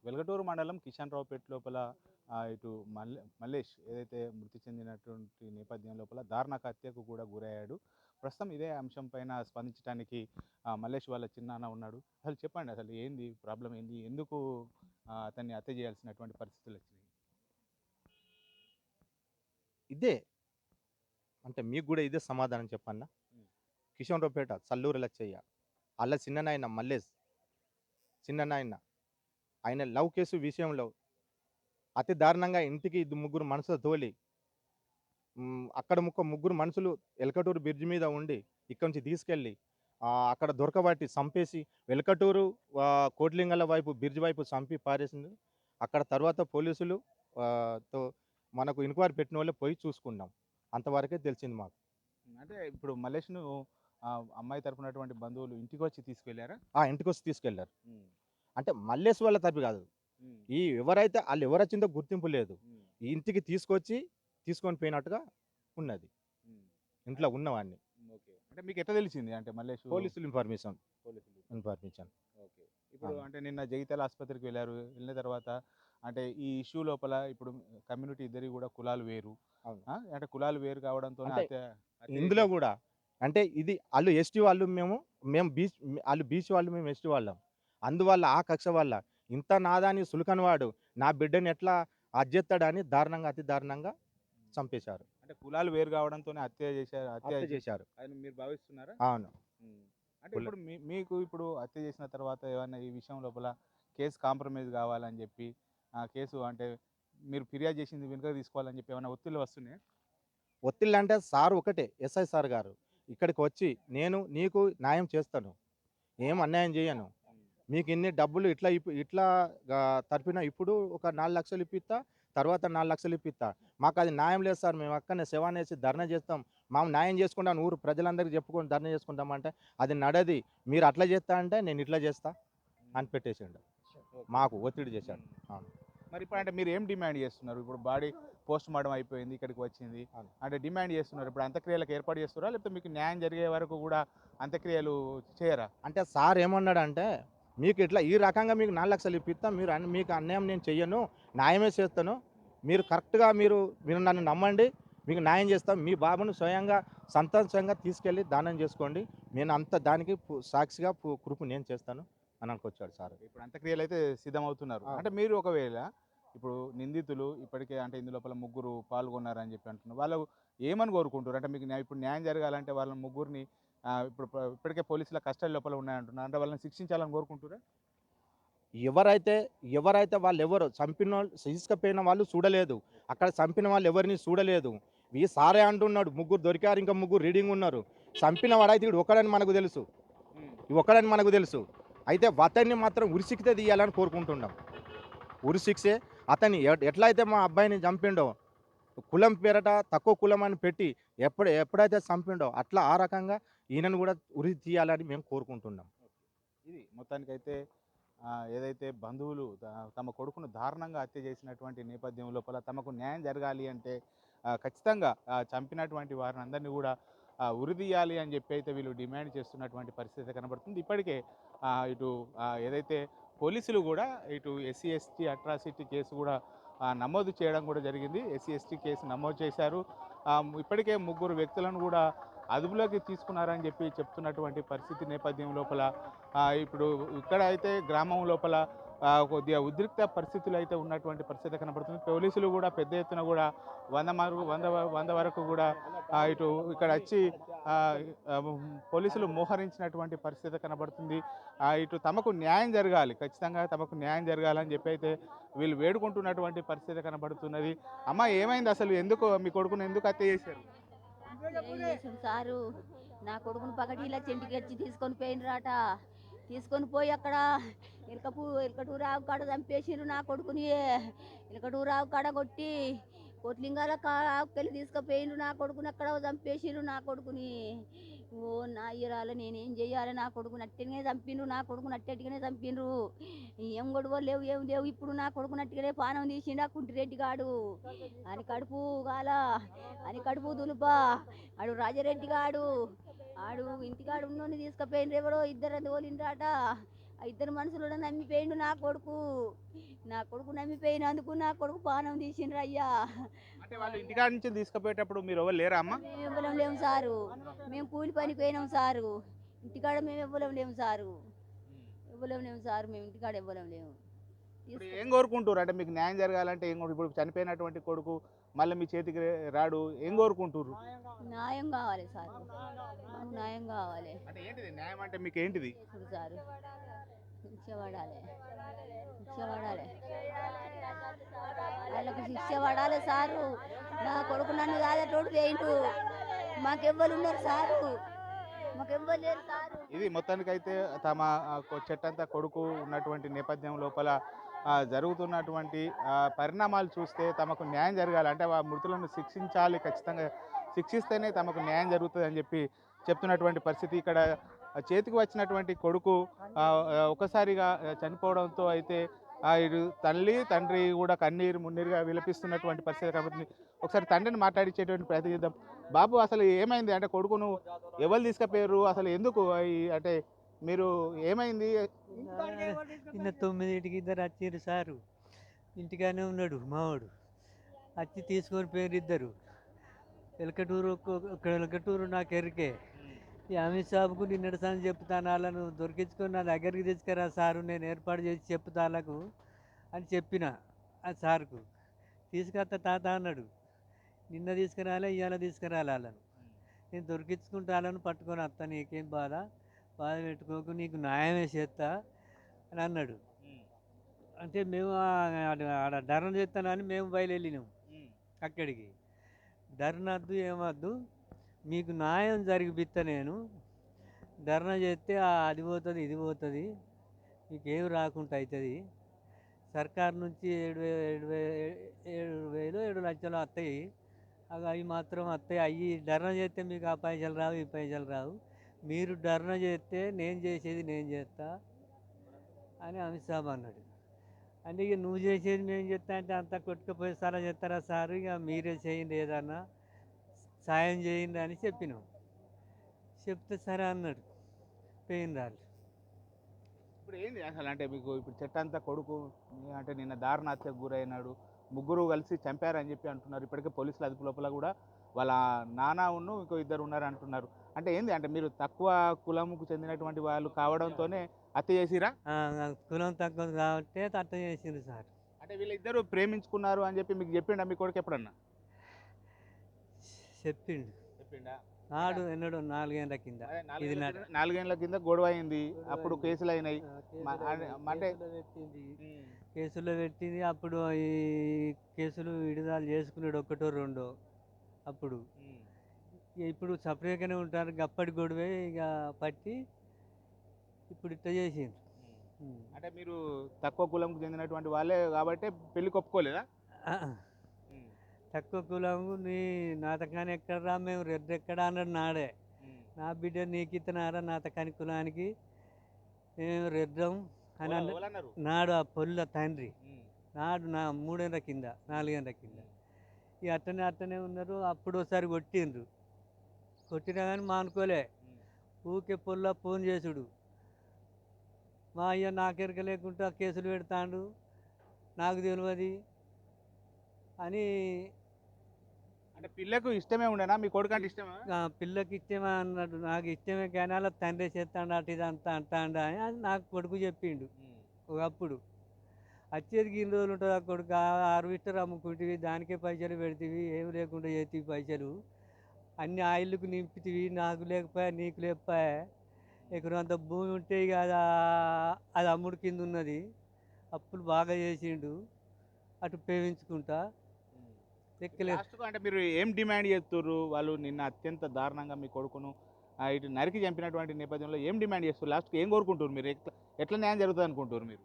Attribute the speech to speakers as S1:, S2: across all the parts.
S1: వెల్గటూరు మండలం కిషన్రావుపేట లోపల ఇటు మల్లేష్ ఏదైతే మృతి చెందినటువంటి నేపథ్యం లోపల దారుణాక హత్యకు కూడా గురయ్యాడు. ప్రస్తుతం ఇదే అంశం పైన స్పందించడానికి మల్లేష్ వాళ్ళ చిన్నాన్న ఉన్నాడు. అసలు చెప్పండి, అసలు ఏంది ప్రాబ్లం ఏంది? ఎందుకు అతన్ని హత్య చేయాల్సినటువంటి పరిస్థితులు వచ్చినాయి?
S2: ఇదే. అంటే మీకు గూడా ఇదే సమాధానం చెప్పన్నా?
S1: హ్మ్.
S2: కిషన్‌రావుపేట సల్లూరి లచ్చయ్య. ఆళ్ళ చిన్ననాయన మల్లేష్. చిన్ననాయన. ఆయన లవ్ కేసు విషయంలో అతి దారుణంగా ఇంటికి ముగ్గురు మనుషులు తోలి అక్కడ ముగ్గురు మనుషులు ఎలకటూరు బ్రిడ్జ్ మీద ఉండి ఇక్కడి నుంచి తీసుకెళ్ళి అక్కడ దొరకబట్టి సంపేసి వెలకటూరు కోట్లింగాల వైపు బ్రిడ్జ్ వైపు సంపి పారేసింది. అక్కడ తర్వాత పోలీసులు తో మనకు ఎంక్వైరీ పెట్టినోళ్ళే పోయి చూసుకున్నాం. అంతవరకే తెలిసింది మాకు.
S1: అంటే ఇప్పుడు మల్లేష్‌ను అమ్మాయి తరపునటువంటి బంధువులు ఇంటికొచ్చి తీసుకెళ్లారా?
S2: ఇంటికొచ్చి తీసుకెళ్లారు.
S1: హ్మ్.
S2: అంటే మల్లేష్ వాళ్ళ తరపు కాదు.
S1: హ్మ్.
S2: ఈ ఎవరైతే ఆళ్ళెవరొచ్చిందో గుర్తింపు లేదు.
S1: హ్మ్.
S2: ఈ ఇంటికి తీసుకొని పోయినట్టుగా ఉన్నది.
S1: హ్మ్.
S2: ఇంట్లో ఉన్నవాడిని.
S1: ఓకే. అంటే మీకెట్లా తెలిసింది? అంటే మల్లేషు
S2: పోలీసులు ఇన్ఫర్మేషన్.
S1: పోలీసులు.
S2: ఇన్ఫర్మేషన్.
S1: ఓకే. ఇప్పుడు
S2: అవును.
S1: అంటే నిన్న జగిత్యాల ఆస్పత్రికి వెళ్లారు. వెళ్ళిన తర్వాత అంటే ఈ ఇష్యూ లోపల ఇప్పుడు కమ్యూనిటీ ఇద్దరివి గూడా కులాలు వేరు.
S2: అవును.
S1: అంటే కులాలు వేరు కావడంతోనే
S2: అంటే
S1: హత్య
S2: ఇందులో
S1: చేశారు.
S2: గూడా అంటే ఇది ఆళ్ళు ఎస్టీ వాళ్ళు మేము ఆళ్ళు బీసీ వాళ్ళు మేము ఎస్టీ వాళ్ళం. అందువల్ల ఆ కక్ష వల్ల ఇంత నాదాన్ని సులకన వాడు నా బిడ్డని ఎట్లా జేత్తాడని దారుణంగా అతి దారుణంగా చంపేశారు.
S1: అంటే కులాలు వేరు కావడంతోనే హత్య చేశారు.
S2: హత్య చేశారు.
S1: అని మీరు భావిస్తున్నారా?
S2: అవును.
S1: హ్మ్. అంటే
S2: కుల
S1: ఇప్పుడు మీకు ఇప్పుడు హత్య చేసిన తర్వాత ఏమన్నా ఈ విషయం లోపల కేస్ కాంప్రమైజ్ కావాలని చెప్పి కేసు అంటే మీరు ఫిర్యాదు చేసింది వెనుకకు తీసుకోవాలని చెప్పి ఏమన్నా ఒత్తిళ్ళు వస్తున్నాయా?
S2: ఒత్తిళ్ళంటే సార్ ఒకటే ఎస్ఐ సార్ గారు. ఇక్కడికి వచ్చి నేను నీకు న్యాయం చేస్తాను. ఏం అన్యాయం జేయను.
S1: హ్మ్.
S2: మీకిన్ని డబ్బులు ఇట్లా తరిపిన ఇప్పుడు ఒక 4,00,000 ఇప్పిత్తా. తర్వాత 4,00,000 ఇప్పిత్తా. మాకది న్యాయం లేదు సార్. మేము అక్కడనే శవానేసి ధర్నా చేస్తాం. మాకు న్యాయం చేసుకుంటాను ఊరు ప్రజలందరికి చెప్పుకొని ధర్నా చేసుకుంటామంటే, అది నడది. మీరు అట్లా చేస్తా అంటే నేను ఇట్లా చేస్తా
S1: హ్మ్.
S2: అని పెట్టేసిండు.
S1: ఓకే.
S2: మాకు ఒత్తిడి చేశాడు.
S1: హ్మ్.
S2: అవును.
S1: మరి ఇప్పుడు అంటే మీరు ఏం డిమాండ్ చేస్తున్నారు? ఇప్పుడు బాడీ పోస్ట్‌మార్టం అయిపోయింది. ఇక్కడికి వచ్చింది.
S2: అవును.
S1: అంటే డిమాండ్ చేస్తున్నారు. ఇప్పుడు అంత్యక్రియలకు ఏర్పాటు చేస్తుర్రా? లేకపోతే మీకు న్యాయం జరిగే వరకు గూడా అంత్యక్రియలు చేయరా?
S2: అంటే సార్ ఏమన్నాడంటే, మీకు ఇట్లా ఈ రకంగా మీకు 4,00,000 ఇప్పిత్తా. మీకు అన్యాయం నేను చెయ్యను. న్యాయమే చేస్తాను. మీరు కరెక్ట్‌గా మీరు నన్ను నమ్మండి. మీకు న్యాయం చేస్తాం. మీ బాబును స్వయంగా సంతోషంగా తీసుకెళ్ళి దానం చేసుకోండి. నేను అంత దానికి సాక్షిగా ప్రూఫ్ నేను చేస్తాను అని అనుకొచ్చాడు సారు.
S1: ఓకే. ఇప్పుడు అంత్యక్రియలైతే సిద్ధమవుతున్నారు. అంటే
S2: అవును.
S1: మీరు ఒకవేళ ఇప్పుడు నిందితులు ఇప్పటికే అంటే ఇందులోపల ముగ్గురు పాల్గొన్నారని చెప్పి అంటున్నారు. వాళ్ళు ఏమని కోరుకుంటుర్రు? అంటే మీకు ఇప్పుడు న్యాయం జరగాలంటే వాళ్ళ ముగ్గురిని ఇప్పటికే పోలీసుల కస్టడీ లోపల ఉన్నాయంటున్నారు. అంటే వాళ్ళని శిక్షించాలని కోరుకుంటుర్రా?
S2: ఎవరైతే ఎవరైతే వాళ్ళెవరో చంపినోళ్ళు తీసుకుపోయిన వాళ్ళు చూడలేదు.
S1: ఓకే.
S2: అక్కడ చంపిన వాళ్ళు ఎవరిని చూడలేదు. ఈ సారే అంటున్నాడు. ముగ్గురు దొరికారు. ఇంకా ముగ్గురు రీడింగ్ ఉన్నారు. చంపిన వాడైతే ఈడు ఒక్కడని మనకు తెలుసు.
S1: హ్మ్.
S2: ఈ ఒక్కడని మనకు తెలుసు. అయితే అతన్ని మాత్రం ఉరిశిక్ష తీయాలని కోరుకుంటున్నాం.
S1: ఓకే.
S2: ఉరిశిక్షే అతన్ని ఎట్లా అయితే మా అబ్బాయిని చంపిండో, కులం పేరట తక్కువ కులం అని పెట్టి ఎప్పుడైతే చంపిండో అట్లా ఆ రకంగా ఈయనను కూడా ఉరి తీయాలని మేము కోరుకుంటున్నాం.
S1: ఓకే. ఇది మొత్తానికైతే ఏదైతే బంధువులు తమ కొడుకును దారుణంగా హత్య చేసినటువంటి నేపథ్యం లోపల తమకు న్యాయం జరగాలి అంటే ఖచ్చితంగా చంపినటువంటి వారిని అందరినీ కూడా ఉరిదీయాలి అని చెప్పి అయితే వీళ్ళు డిమాండ్ చేస్తున్నటువంటి పరిస్థితి కనబడుతుంది. ఇప్పటికే ఇటు ఏదైతే పోలీసులు కూడా ఇటు ఎస్సీ ఎస్టీ అట్రాసిటీ కేసు కూడా నమోదు చేయడం కూడా జరిగింది. ఎస్సీ ఎస్టీ కేసు నమోదు చేశారు. ఇప్పటికే ముగ్గురు వ్యక్తులను కూడా అదుపులోకి తీసుకున్నారని చెప్పి చెప్తున్నటువంటి పరిస్థితి నేపథ్యం లోపల ఇప్పుడు ఇక్కడ అయితే గ్రామం లోపల కొద్దిగా ఉద్రిక్త పరిస్థితులు అయితే ఉన్నటువంటి పరిస్థితి కనబడుతుంది. పోలీసులు కూడా పెద్ద ఎత్తున కూడా 100 వరకు కూడా ఇటు ఇక్కడ వచ్చి ఆహ్, ఆహ్, పోలీసులు మోహరించినటువంటి పరిస్థితి కనబడుతుంది. ఇటు తమకు న్యాయం జరగాలి. ఖచ్చితంగా తమకు న్యాయం జరగాలని చెప్పి అయితే వీళ్ళు వేడుకుంటున్నటువంటి పరిస్థితి కనబడుతున్నది. అమ్మ ఏమైంది అసలు? ఎందుకు మీ కొడుకుని ఎందుకు హత్య చేశారు?
S3: ఏం చేసిండు సారు నా కొడుకుని పకటీల చెంటికి వచ్చి తీసుకొని పోయినరాట. తీసుకొని పోయి అక్కడ ఎలకటూరు ఆవు కాడ చంపేసిండ్రు నా కొడుకుని. ఎలకటూరు ఆవు కాడ కొట్టి కొట్లింగాల ఆవుకెళ్ళి తీసుకుపోయిండ్రు నా కొడుకుని. అక్కడ చంపేసిండ్రు నా కొడుకుని. ఓ నా ఇరాల నేనేం చెయ్యాలి? నా కొడుకుని అట్టెనే చంపిండ్రు. నా కొడుకుని అట్టెట్టుగానే చంపిండ్రు. ఏం గొడవ లేవు ఏం లేవు. ఇప్పుడు నా కొడుకుని అట్టుగానే పానం తీసిండు ఆ కుంటిరెడ్డి గాడు. అని కడుపు గాల అని కడుపు దులుపా ఆడు రాజారెడ్డి గాడు. ఆడు ఇంటికాడు ఉన్నోని తీసుకుపోయిండ్రు ఎవరో ఇద్దరు తోలిండ్రాట. ఆ ఇద్దరు మనుషులు కూడా నమ్మిపోయిండు నా కొడుకు నమ్మిపోయినందుకు నా కొడుకు పానం తీసిండ్రు అయ్యా.
S1: అంటే వాళ్ళు ఇంటికాడ నుంచి తీసుకుపోయేటప్పుడు మీరు ఎవరు లేరా అమ్మ?
S3: మేము ఇవ్వలేం లేము సారు, మేము కూలి పనికి పోయినాం సారు, ఇంటికాడ మేము ఇవ్వలేం లేము సారు, మేము ఇంటికాడ ఇవ్వలేం లేము.
S1: ఇప్పుడు ఏం కోరుకుంటారు? అంటే మీకు న్యాయం జరగాలంటే ఏం ఇప్పుడు చనిపోయినటువంటి కొడుకు మళ్ళీ మీ చేతికి రాడు, ఏం కోరుకుంటారు?
S3: న్యాయం కావాలి సార్, మాకు న్యాయం కావాలి.
S1: అంటే ఏంటిది న్యాయం? అంటే మీకు ఏంటిది?
S3: ఇప్పుడు సారు శిక్ష పడాలి, వాళ్ళకు శిక్ష పడాలి సారు. నా కొడుకు నన్ను కాదేటోడు వేయిండు, మాకెవ్వరు ఉన్నారు సారు, మాకెవ్వరు లేరు సారు.
S1: ఇది మొత్తానికైతే తమ చెట్టంతా కొడుకు ఉన్నటువంటి నేపథ్యం లోపల జరుగుతున్నటువంటి పరిణామాలు చూస్తే తమకు న్యాయం జరగాలి, అంటే ఆ మృతులను శిక్షించాలి, ఖచ్చితంగా శిక్షిస్తేనే తమకు న్యాయం జరుగుతుంది అని చెప్పి చెప్తున్నటువంటి పరిస్థితి. ఇక్కడ చేతికి వచ్చినటువంటి కొడుకు ఒకసారిగా చనిపోవడంతో అయితే ఇటు తల్లి తండ్రి కూడా కన్నీరు మున్నీరుగా విలపిస్తున్నటువంటి పరిస్థితి కాబట్టి ఒకసారి తండ్రిని మాట్లాడించేటువంటి ప్రయత్నం చేద్దాం. బాబు, అసలు ఏమైంది? అంటే కొడుకును ఎవరు తీసుకుపోయారు? అసలు ఎందుకు అంటే మీరు ఏమైంది?
S4: నిన్న 9కి ఇద్దరు వచ్చిర్రు సారు, ఇంటికానే ఉన్నాడు మావాడు, వచ్చి తీసుకొని పోయారు ఇద్దరు. ఎలకటూరు నాకు ఎరికే. ఈ అమిత్ షాపుకు నిన్నటి సార్లు చెప్తాను, వాళ్ళను దొరికించుకొని నా దగ్గరికి తీసుకురా సారు, నేను ఏర్పాటు చేసి చెప్తా వాళ్ళకు అని చెప్పిన ఆ సార్కు. తీసుకొస్తా తాత అన్నాడు. నిన్న తీసుకురాలే, ఇవాళ తీసుకురాలి వాళ్ళను. నేను దొరికించుకుంటా వాళ్ళను పట్టుకొని వస్తా, నీకేం బాధ పెట్టుకోకు, నీకు న్యాయమే చేస్తా అని అన్నాడు. అంటే మేము ఆడ ధర్నా చేస్తానని మేము బయలుదేరినాం అక్కడికి. ధర్నా వద్దు ఏమద్దు, మీకు న్యాయం జరిగిపిస్తా, నేను ధర్నా చేస్తే అది పోతుంది ఇది పోతుంది, మీకు ఏమి రాకుండా అవుతుంది. సర్కారు నుంచి 7 లక్షలు వస్తాయి, అవి మాత్రం వస్తాయి. అవి ధర్నా చేస్తే మీకు ఆ పైసలు రావు, ఈ పైసలు రావు. మీరు ధర్నా చేస్తే నేను చేసేది నేను చేస్తా అని అమిత్ షా అన్నాడు. అంటే ఇక నువ్వు చేసేది మేము చేస్తా అంటే అంతా కొట్టుకుపోయి సలా చేస్తారా సారు, ఇక మీరే చేయండి, ఏదన్నా సాయం చేయండి అని చెప్పినాం. చెప్తే సరే అన్నాడు, పోయిన రాళ్ళు.
S1: ఇప్పుడు ఏంది అసలు? అంటే మీకు ఇప్పుడు చెట్టంతా కొడుకు అంటే నిన్న దారుణ హత్యకు గురైనాడు, ముగ్గురు కలిసి చంపారని చెప్పి అంటున్నారు. ఇప్పటికే పోలీసుల అదుపు లోపల కూడా వాళ్ళ నాన్న ఇంకో ఇద్దరు ఉన్నారు అంటున్నారు. అంటే ఏంది? అంటే మీరు తక్కువ కులంకు చెందినటువంటి వాళ్ళు కావడంతోనే హత్య చేసిరా?
S4: కులం తక్కువ కాబట్టి అట్ట చేసింది సార్.
S1: అంటే వీళ్ళిద్దరు ప్రేమించుకున్నారు అని చెప్పి మీకు చెప్పిండా మీ కొడుకు ఎప్పుడన్నా?
S4: చెప్పిండా నాడు ఎన్నడో 4 ఏళ్ళ కింద. ఇది
S1: 4 ఏళ్ళ కింద గొడవ అయింది, అప్పుడు కేసులు అయినాయి. అంటే
S4: కేసులో పెట్టింది. అప్పుడు ఈ కేసులు విడుదల చేసుకున్నాడు, 1 2 అప్పుడు. ఇప్పుడు సపరేట్గానే ఉంటారు, గప్పటి గొడవే ఇక పట్టి ఇప్పుడు ఇట్లా చేసిండు.
S1: అంటే మీరు తక్కువ కులంకు చెందినటువంటి వాళ్ళే కాబట్టి పెళ్లికి ఒప్పుకోలేదా?
S4: తక్కువ కులము నీ నాతకాని ఎక్కడరా, మేము రెడ్డెక్కడ అన్నాడు నాడే. నా బిడ్డ నీకు ఇతనారా నాతకాని కులానికి, మేము రెడ్డం అని అన్నాడు నాడు. ఆ పొల్ల తండ్రి నాడు నా 3 ఏళ్ళ కింద 4 ఏళ్ళ కింద. ఇక అట్టనే ఉన్నారు. అప్పుడు ఒకసారి కొట్టినా కానీ మానుకోలే. ఊకే పొల్ల ఫోన్ చేసుడు, మా అయ్య నాకెరక లేకుండా కేసులు పెడతాడు, నాకు తెలియదు అని.
S1: అంటే పిల్లకు ఇష్టమే ఉండేనా మీ కొడుకు అంటే? ఇష్టమా?
S4: పిల్లకి ఇష్టమే అన్నాడు. నాకు ఇష్టమే కానీ అలా తండ్రి చేస్తాడు అటు ఇదంతా అంటాడు అని నాకు కొడుకు చెప్పిండు. ఒకప్పుడు వచ్చేదికి ఇన్ని రోజులు ఉంటుంది ఆ కొడుకు, హార్వెస్టర్ అమ్ముకుంటేవి, దానికే పైసలు పెడితేవి, ఏమి లేకుండా చేతివి పైసలు అన్ని ఆయిల్కు నింపితివి, నాకు లేకపోయా నీకు లేకపోయా. ఎక్కడ అంత భూమి ఉంటే ఇక అది అమ్ముడు కింద ఉన్నది. అప్పులు బాగా చేసిండు, అటు పేవించుకుంటా
S1: లాస్ట్కు అంటే మీరు ఏం డిమాండ్ చేస్తుర్రు? వాళ్ళు నిన్న అత్యంత దారుణంగా మీ కొడుకును ఇటు నరికి చంపినటువంటి నేపథ్యంలో ఏం డిమాండ్ చేస్తారు? లాస్ట్కి ఏం కోరుకుంటారు మీరు? ఎట్లా న్యాయం జరుగుతుంది అనుకుంటారు మీరు?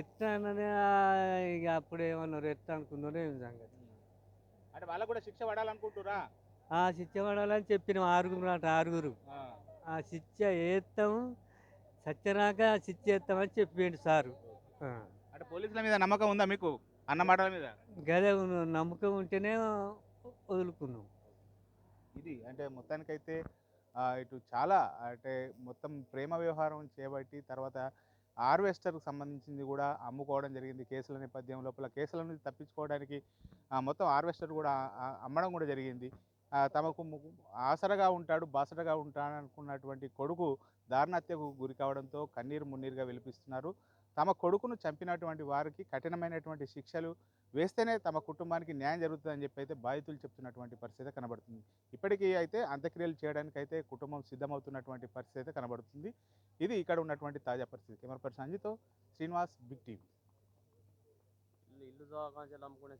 S4: ఎట్లా అన్నదే ఇక అప్పుడు ఏమన్నారు, ఎట్లా అనుకున్నారో ఏం సంగతి.
S1: అంటే వాళ్ళకు కూడా శిక్ష పడాలనుకుంటురా?
S4: శిక్ష పడాలని చెప్పినాం, 6 ఆ శిక్ష వేస్తాం, సత్యరాక శిక్ష వేస్తామని చెప్పిండు సారు.
S1: అంటే పోలీసుల మీద నమ్మకం ఉందా మీకు? అన్న మాటల మీద
S4: గదే నమ్మకం ఉంటేనే వదులుకున్నాం.
S1: ఇది అంటే మొత్తానికైతే ఇటు చాలా అంటే మొత్తం ప్రేమ వ్యవహారం చేయబట్టి తర్వాత హార్వెస్టర్‌కు సంబంధించింది కూడా అమ్ముకోవడం జరిగింది. కేసుల నేపథ్యం లోపల కేసుల నుంచి తప్పించుకోవడానికి మొత్తం హార్వెస్టర్ కూడా అమ్మడం కూడా జరిగింది. తమకు ఆసరగా ఉంటాడు, బాసటగా ఉంటాడనుకున్నటువంటి కొడుకు దారుణహత్యకు గురి కావడంతో కన్నీరు మున్నీరుగా విలపిస్తున్నారు. తమ కొడుకును చంపినటువంటి వారికి కఠినమైనటువంటి శిక్షలు వేస్తేనే తమ కుటుంబానికి న్యాయం జరుగుతుందని చెప్పి అయితే బాధితులు చెప్తున్నటువంటి పరిస్థితి కనబడుతుంది. ఇప్పటికీ అయితే అంత్యక్రియలు చేయడానికైతే కుటుంబం సిద్ధమవుతున్నటువంటి పరిస్థితి అయితే కనబడుతుంది. ఇది ఇక్కడ ఉన్నటువంటి తాజా పరిస్థితి. కెమెరా పర్సన్ సంజితో శ్రీనివాస్, బిగ్ టీవీ.
S5: ఇల్లు దోకాంచెలు అమ్ముకునే